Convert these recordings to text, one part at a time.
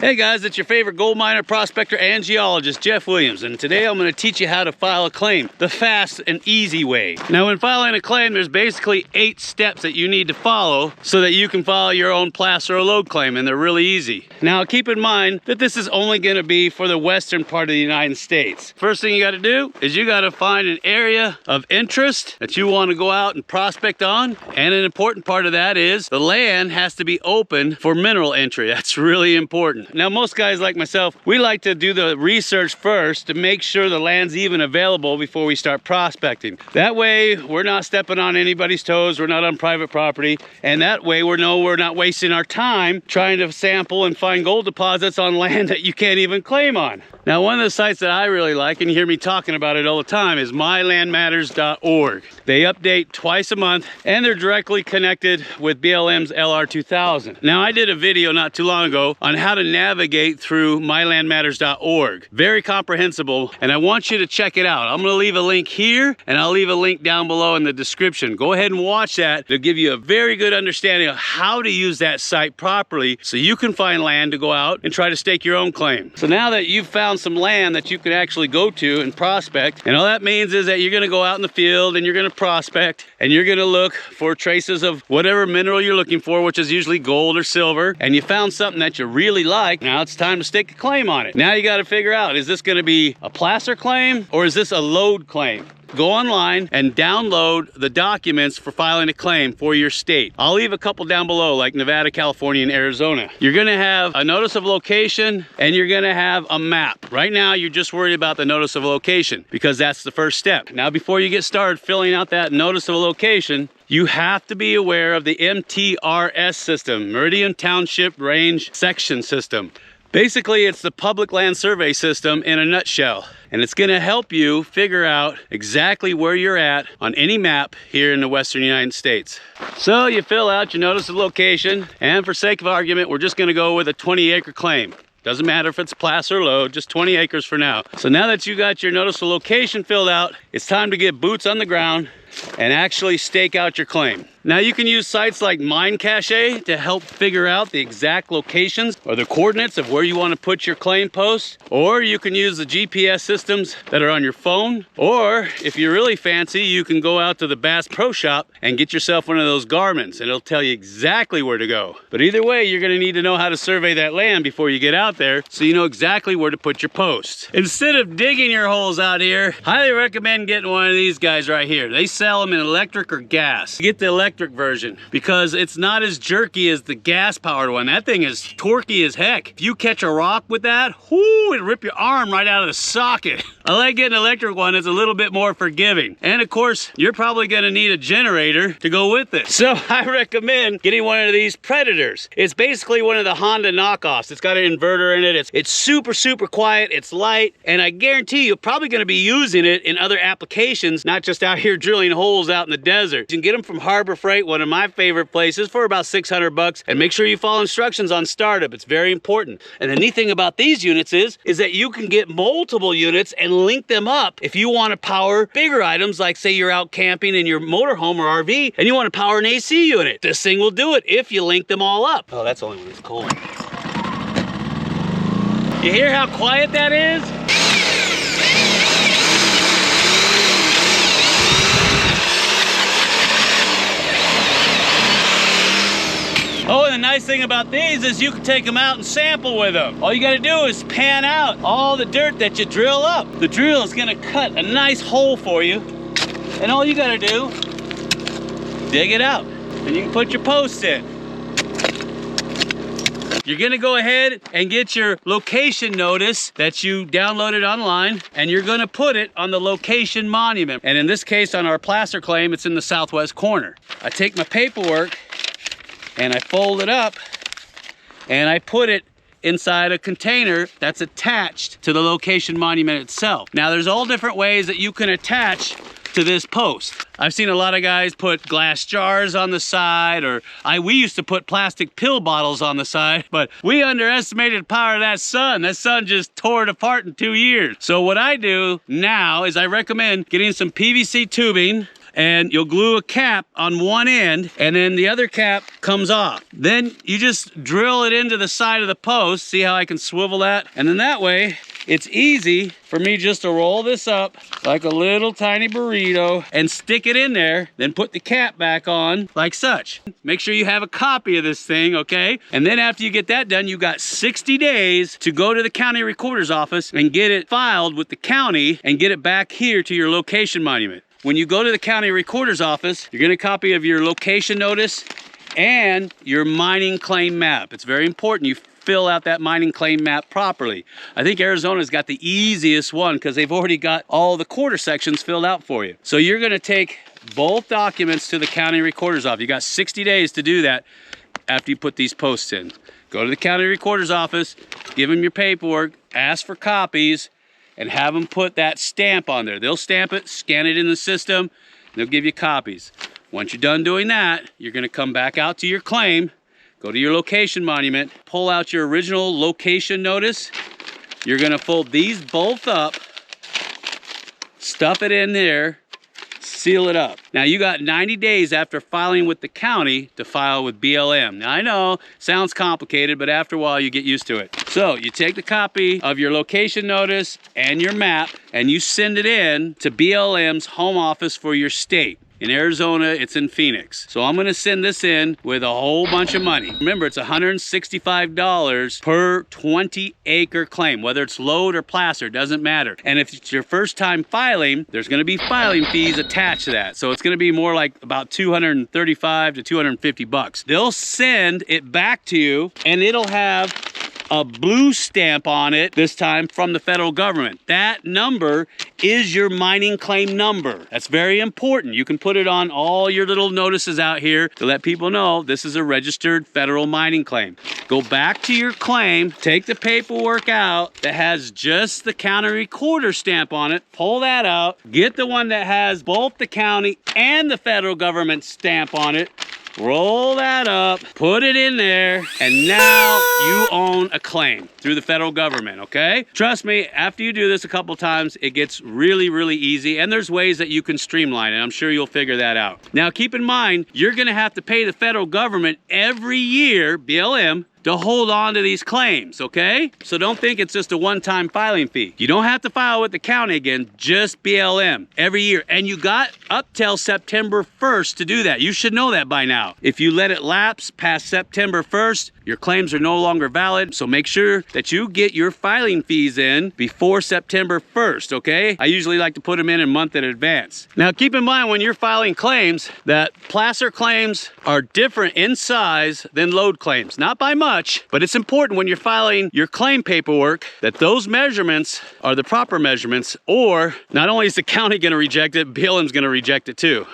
Hey guys, it's your favorite gold miner, prospector, and geologist, Jeff Williams, and today I'm going to teach you how to file a claim the fast and easy way. Now, when filing a claim, there's basically 8 steps that you need to follow so that you can file your own placer or lode claim, and they're really easy. Now, keep in mind that this is only going to be for the western part of the United States. First thing you got to do is you got to find an area of interest that you want to go out and prospect on, and an important part of that is the land has to be open for mineral entry. That's really important. Now, most guys like myself, we like to do the research first to make sure the land's even available before we start prospecting. That way, we're not stepping on anybody's toes, we're not on private property, and that way we're not wasting our time trying to sample and find gold deposits on land that you can't even claim on. Now, one of the sites that I really like, and you hear me talking about it all the time, is mylandmatters.org. They update twice a month, and they're directly connected with BLM's LR2000. Now, I did a video not too long ago on how to navigate through mylandmatters.org. Very comprehensible, and I want you to check it out. I'm going to leave a link here, and I'll leave a link down below in the description. Go ahead and watch that. It'll give you a very good understanding of how to use that site properly so you can find land to go out and try to stake your own claim. So now that you've found some land that you can actually go to and prospect, and all that means is that you're going to go out in the field and you're going to prospect and you're going to look for traces of whatever mineral you're looking for, which is usually gold or silver, and you found something that you really like. Now it's time to stake a claim on it. Now you got to figure out, is this going to be a placer claim or is this a lode claim? Go online and download the documents for filing a claim for your state. I'll leave a couple down below, like Nevada, California, and Arizona. You're gonna have a notice of location and you're gonna have a map. Right now, you're just worried about the notice of location because that's the first step. Now, before you get started filling out that notice of location, you have to be aware of the MTRS system, Meridian Township Range Section System. Basically, it's the public land survey system in a nutshell, and it's going to help you figure out exactly where you're at on any map here in the western United States. So you fill out your notice of location, and for sake of argument, we're just going to go with a 20-acre claim. Doesn't matter if it's placer or lode, just 20 acres for now. So now that you got your notice of location filled out, it's time to get boots on the ground and actually stake out your claim. Now, you can use sites like MineCache to help figure out the exact locations or the coordinates of where you want to put your claim post, or you can use the GPS systems that are on your phone, or if you're really fancy, you can go out to the Bass Pro Shop and get yourself one of those Garmins, and it'll tell you exactly where to go. But either way, you're going to need to know how to survey that land before you get out there so you know exactly where to put your posts. Instead of digging your holes out here, highly recommend getting one of these guys right here. They sell them in electric or gas. Get the electric version because it's not as jerky as the gas powered one. That thing is torquey as heck. If you catch a rock with that, whoo, it'll rip your arm right out of the socket. I like getting an electric one. It's a little bit more forgiving. And of course, you're probably going to need a generator to go with it. So I recommend getting one of these Predators. It's basically one of the Honda knockoffs. It's got an inverter in it. It's super, super quiet. It's light. And I guarantee you're probably going to be using it in other applications, not just out here drilling holes out in the desert. You can get them from Harbor Freight, one of my favorite places, for about 600 bucks. And make sure you follow instructions on startup. It's very important. And the neat thing about these units is that you can get multiple units and link them up if you want to power bigger items, like say you're out camping in your motorhome or RV and you want to power an AC unit. This thing will do it if you link them all up. Oh, that's only when it's cold. You hear how quiet that is? Oh, and the nice thing about these is you can take them out and sample with them. All you gotta do is pan out all the dirt that you drill up. The drill is gonna cut a nice hole for you, and all you gotta do, dig it out, and you can put your posts in. You're gonna go ahead and get your location notice that you downloaded online, and you're gonna put it on the location monument. And in this case, on our placer claim, it's in the southwest corner. I take my paperwork and I fold it up and I put it inside a container that's attached to the location monument itself. Now, there's all different ways that you can attach to this post. I've seen a lot of guys put glass jars on the side, or we used to put plastic pill bottles on the side, but we underestimated the power of that sun. That sun just tore it apart in 2 years. So what I do now is I recommend getting some PVC tubing and you'll glue a cap on one end, and then the other cap comes off. Then you just drill it into the side of the post. See how I can swivel that? And then that way, it's easy for me just to roll this up like a little tiny burrito and stick it in there, then put the cap back on like such. Make sure you have a copy of this thing, okay? And then after you get that done, you got 60 days to go to the county recorder's office and get it filed with the county and get it back here to your location monument. When you go to the county recorder's office, you're gonna get a copy of your location notice and your mining claim map. It's very important you fill out that mining claim map properly. I think Arizona's got the easiest one because they've already got all the quarter sections filled out for you. So you're gonna take both documents to the county recorder's office. You got 60 days to do that after you put these posts in. Go to the county recorder's office, give them your paperwork, ask for copies, and have them put that stamp on there. They'll stamp it, scan it in the system, and they'll give you copies. Once you're done doing that, you're gonna come back out to your claim, go to your location monument, pull out your original location notice. You're gonna fold these both up, stuff it in there, seal it up. Now you got 90 days after filing with the county to file with BLM. Now I know, sounds complicated, but after a while you get used to it. So you take the copy of your location notice and your map and you send it in to BLM's home office for your state. In Arizona, it's in Phoenix. So I'm gonna send this in with a whole bunch of money. Remember, it's $165 per 20-acre claim, whether it's load or placer, doesn't matter. And if it's your first time filing, there's gonna be filing fees attached to that. So it's gonna be more like about $235 to $250. They'll send it back to you and it'll have a blue stamp on it, this time from the federal government. That number is your mining claim number. That's very important. You can put it on all your little notices out here to let people know this is a registered federal mining claim. Go back to your claim, take the paperwork out that has just the county recorder stamp on it, pull that out, get the one that has both the county and the federal government stamp on it, roll that up, put it in there, and now you own a claim through the federal government, okay? Trust me, after you do this a couple times, it gets really, really easy, and there's ways that you can streamline it. I'm sure you'll figure that out. Now, keep in mind, you're gonna have to pay the federal government every year, BLM, to hold on to these claims, okay? So don't think it's just a one-time filing fee. You don't have to file with the county again, just BLM every year. And you got up till September 1st to do that. You should know that by now. If you let it lapse past September 1st, your claims are no longer valid. So make sure that you get your filing fees in before September 1st, okay? I usually like to put them in a month in advance. Now keep in mind when you're filing claims that placer claims are different in size than load claims. Not by much, but it's important when you're filing your claim paperwork that those measurements are the proper measurements, or not only is the county gonna reject it, BLM's gonna reject it too.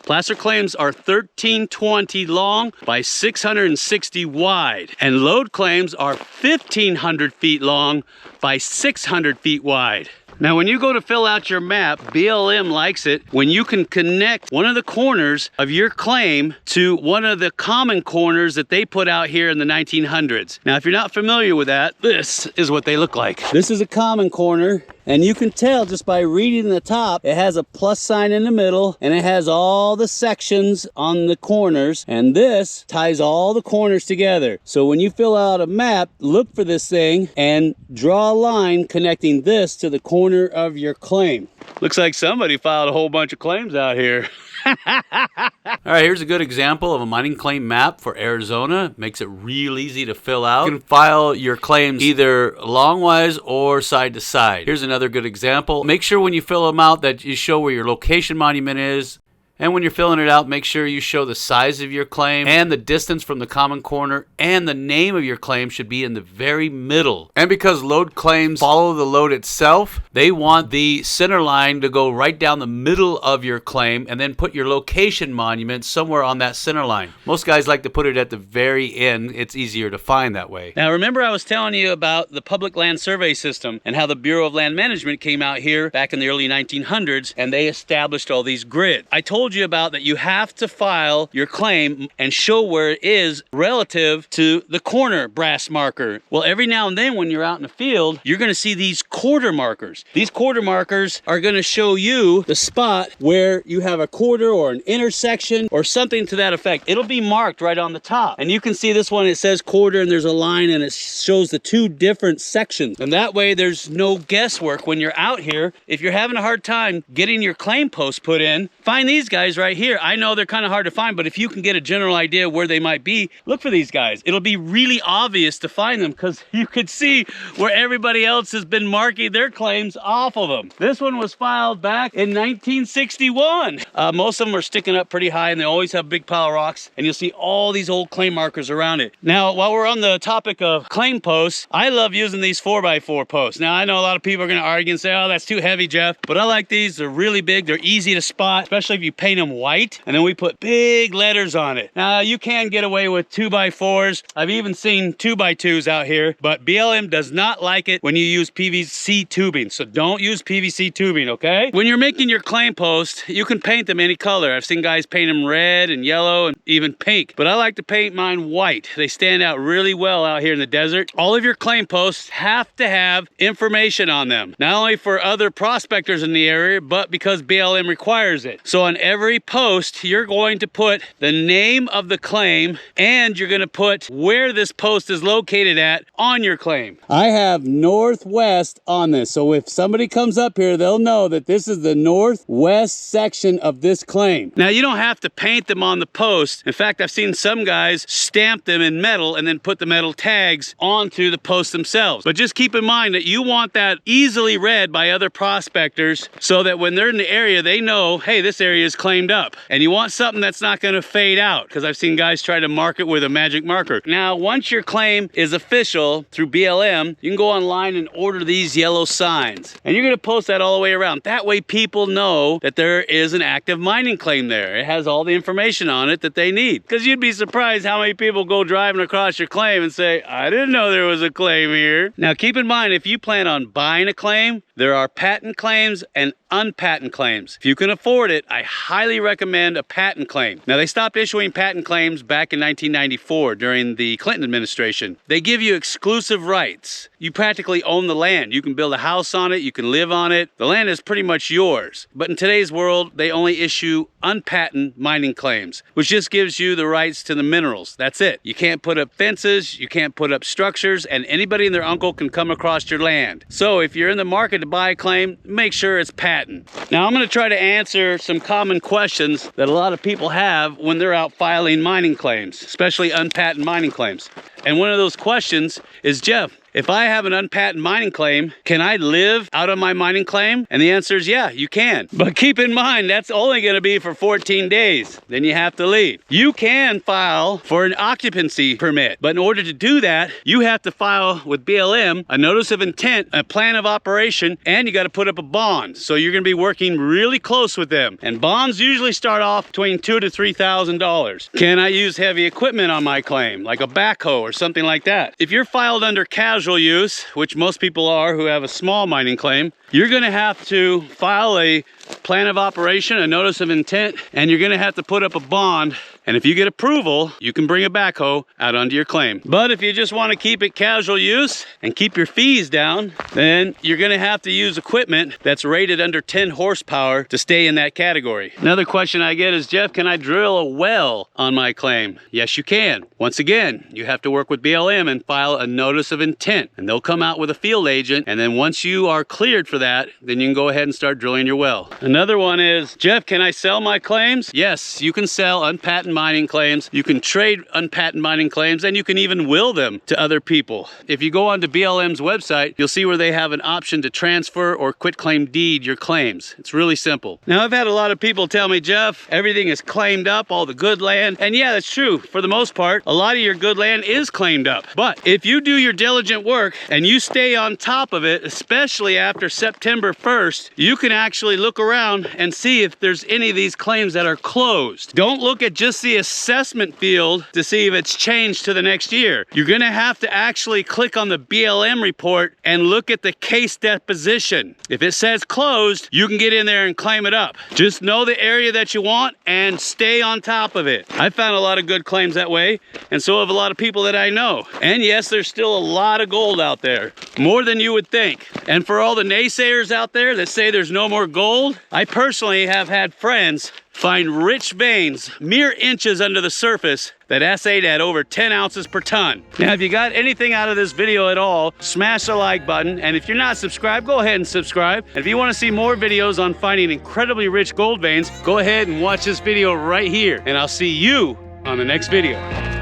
Placer claims are 1320 long by 660 wide, and load claims are 1500 feet long by 600 feet wide. Now, when you go to fill out your map, BLM likes it when you can connect one of the corners of your claim to one of the common corners that they put out here in the 1900s. Now, if you're not familiar with that, this is what they look like. This is a common corner, and you can tell just by reading the top, it has a plus sign in the middle, and it has all the sections on the corners, and this ties all the corners together. So when you fill out a map, look for this thing and draw a line connecting this to the corner of your claim. Looks like somebody filed a whole bunch of claims out here. All right, here's a good example of a mining claim map for Arizona. Makes it real easy to fill out. You can file your claims either longwise or side to side. Here's another good example. Make sure when you fill them out that you show where your location monument is. And when you're filling it out, make sure you show the size of your claim and the distance from the common corner, and the name of your claim should be in the very middle. And because load claims follow the load itself, they want the center line to go right down the middle of your claim and then put your location monument somewhere on that center line. Most guys like to put it at the very end. It's easier to find that way. Now remember I was telling you about the public land survey system and how the Bureau of Land Management came out here back in the early 1900s and they established all these grids. I told told you about that you have to file your claim and show where it is relative to the corner brass marker. Well, every now and then when you're out in the field, you're going to see these quarter markers. These quarter markers are going to show you the spot where you have a quarter or an intersection or something to that effect. It'll be marked right on the top. And you can see this one, it says quarter and there's a line and it shows the two different sections. And that way there's no guesswork when you're out here. If you're having a hard time getting your claim post put in, find these guys right here. I know they're kind of hard to find, but if you can get a general idea where they might be, look for these guys. It'll be really obvious to find them because you could see where everybody else has been marking their claims off of them. This one was filed back in 1961. Most of them are sticking up pretty high and they always have big pile of rocks, and you'll see all these old claim markers around it. Now, while we're on the topic of claim posts, I love using these 4x4 posts. Now, I know a lot of people are going to argue and say, oh, that's too heavy, Jeff, but I like these. They're really big. They're easy to spot, especially if you paint them white, and then we put big letters on it. Now, you can get away with 2x4s. I've even seen 2x2s out here, but BLM does not like it when you use PVC tubing, so don't use PVC tubing, okay? When you're making your claim post, you can paint them any color. I've seen guys paint them red and yellow and even pink, but I like to paint mine white. They stand out really well out here in the desert. All of your claim posts have to have information on them, not only for other prospectors in the area, but because BLM requires it. So on every post, you're going to put the name of the claim and you're going to put where this post is located at on your claim. I have northwest on this, so if somebody comes up here, they'll know that this is the northwest section of this claim. Now, you don't have to paint them on the post. In fact, I've seen some guys stamp them in metal and then put the metal tags onto the post themselves. But just keep in mind that you want that easily read by other prospectors so that when they're in the area, they know, hey, this area is claimed up. And you want something that's not going to fade out, because I've seen guys try to mark it with a magic marker. Now, once your claim is official through BLM, you can go online and order these yellow signs. And you're going to post that all the way around. That way people know that there is an active mining claim there. It has all the information on it that they need. Because you'd be surprised how many people go driving across your claim and say, I didn't know there was a claim here. Now, keep in mind, if you plan on buying a claim, there are patent claims and unpatent claims. If you can afford it, I highly recommend a patent claim. Now, they stopped issuing patent claims back in 1994 during the Clinton administration. They give you exclusive rights. You practically own the land. You can build a house on it. You can live on it. The land is pretty much yours. But in today's world, they only issue unpatented mining claims, which just gives you the rights to the minerals. That's it. You can't put up fences, you can't put up structures, and anybody and their uncle can come across your land. So if you're in the market to buy a claim, make sure it's patent. Now, I'm going to try to answer some common questions that a lot of people have when they're out filing mining claims, especially unpatented mining claims. And one of those questions is, Jeff, if I have an unpatented mining claim, can I live out of my mining claim? And the answer is yeah, you can. But keep in mind, that's only going to be for 14 days. Then you have to leave. You can file for an occupancy permit, but in order to do that, you have to file with BLM a notice of intent, a plan of operation, and you got to put up a bond. So you're going to be working really close with them. And bonds usually start off between $2,000 to $3,000. Can I use heavy equipment on my claim, like a backhoe or something like that? If you're filed under casual use, which most people are who have a small mining claim, you're going to have to file a plan of operation, a notice of intent, and you're going to have to put up a bond. And if you get approval, you can bring a backhoe out onto your claim. But if you just want to keep it casual use and keep your fees down, then you're going to have to use equipment that's rated under 10 horsepower to stay in that category. Another question I get is, Jeff, can I drill a well on my claim? Yes, you can. Once again, you have to work with BLM and file a notice of intent, and they'll come out with a field agent. And then once you are cleared for that, then you can go ahead and start drilling your well. Another one is, Jeff, can I sell my claims? Yes, you can sell unpatented mining claims. You can trade unpatented mining claims, and you can even will them to other people. If you go onto BLM's website, you'll see where they have an option to transfer or quitclaim deed your claims. It's really simple. Now, I've had a lot of people tell me, Jeff, everything is claimed up, all the good land. And yeah, that's true. For the most part, a lot of your good land is claimed up. But if you do your diligent work and you stay on top of it, especially after September 1st, you can actually look around and see if there's any of these claims that are closed. Don't look at just the assessment field to see if it's changed to the next year. You're gonna have to actually click on the BLM report and look at the case deposition. If it says closed, you can get in there and claim it up. Just know the area that you want and stay on top of it. I found a lot of good claims that way, and so have a lot of people that I know. And yes, there's still a lot of gold out there, more than you would think. And for all the naysayers out there that say there's no more gold, I personally have had friends find rich veins mere inches under the surface that assayed at over 10 ounces per ton. Now, if you got anything out of this video at all, smash the like button. And if you're not subscribed, go ahead and subscribe. And if you want to see more videos on finding incredibly rich gold veins, go ahead and watch this video right here. And I'll see you on the next video.